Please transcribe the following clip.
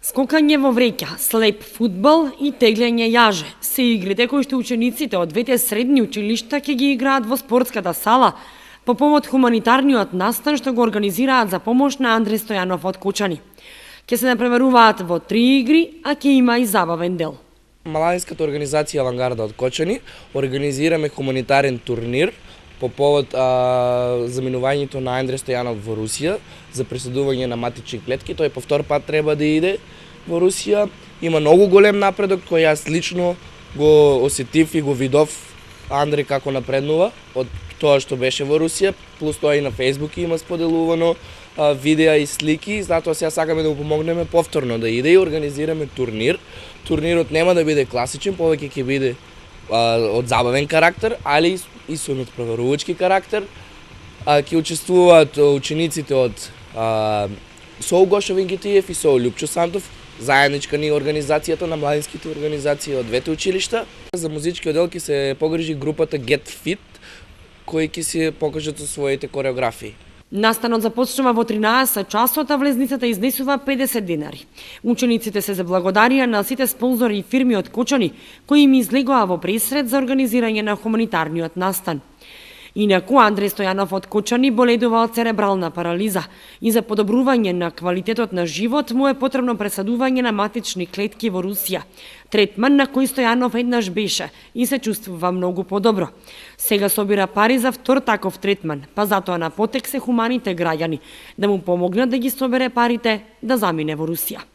Скокање во вреќа, слеп фудбал и теглење јаже се игрите кои што учениците од двете средни училишта ќе ги играат во спортската сала по повод хуманитарниот настан што го организираат за помош на Андре Стојанов од Кочани. Ќе се напреваруваат во 3 игри, а ќе има и забавен дел. Младинската организација Авангарда од Кочани организираме хуманитарен турнир по повод заминувањето на Андре Стојанов во Русија за преследување на матични клетки. Тој по втор пат треба да иде во Русија. Има многу голем напредок кој јас лично го осетив и го видов Андре како напреднува од тоа што беше во Русија, плюс тоа и на Facebook има споделувано видеа и слики, затоа сега сакаме да го помогнеме повторно да иде и организираме турнир. Турнирот нема да биде класичен, повеќе ќе биде од забавен карактер, али и со надпреварувачки карактер. Ќе учествуваат учениците од СОУ Гошо Вингетиев и СОУ Лјупчо Сантов, заедничка ни организацијата на младинските организации од двете училишта. За музички оддел ќе се погрижи групата Get Fit, кои ќе се покажат со своите кореографии. Настанот започнува во 13 часот, а влезницата изнесува 50 динари. Учениците се заблагодарија на сите спонзори и фирми од Кочани, кои им излегоа во пресред за организирање на хуманитарниот настан. Инаку, Андре Стојанов од Кочани боледува од церебрална парализа и за подобрување на квалитетот на живот му е потребно пресадување на матични клетки во Русија. Третман на кој Стојанов еднаш беше и се чувствува многу подобро. Сега собира пари за втор таков третман, па затоа на потек се хуманите граѓани да му помогнат да ги собере парите да замине во Русија.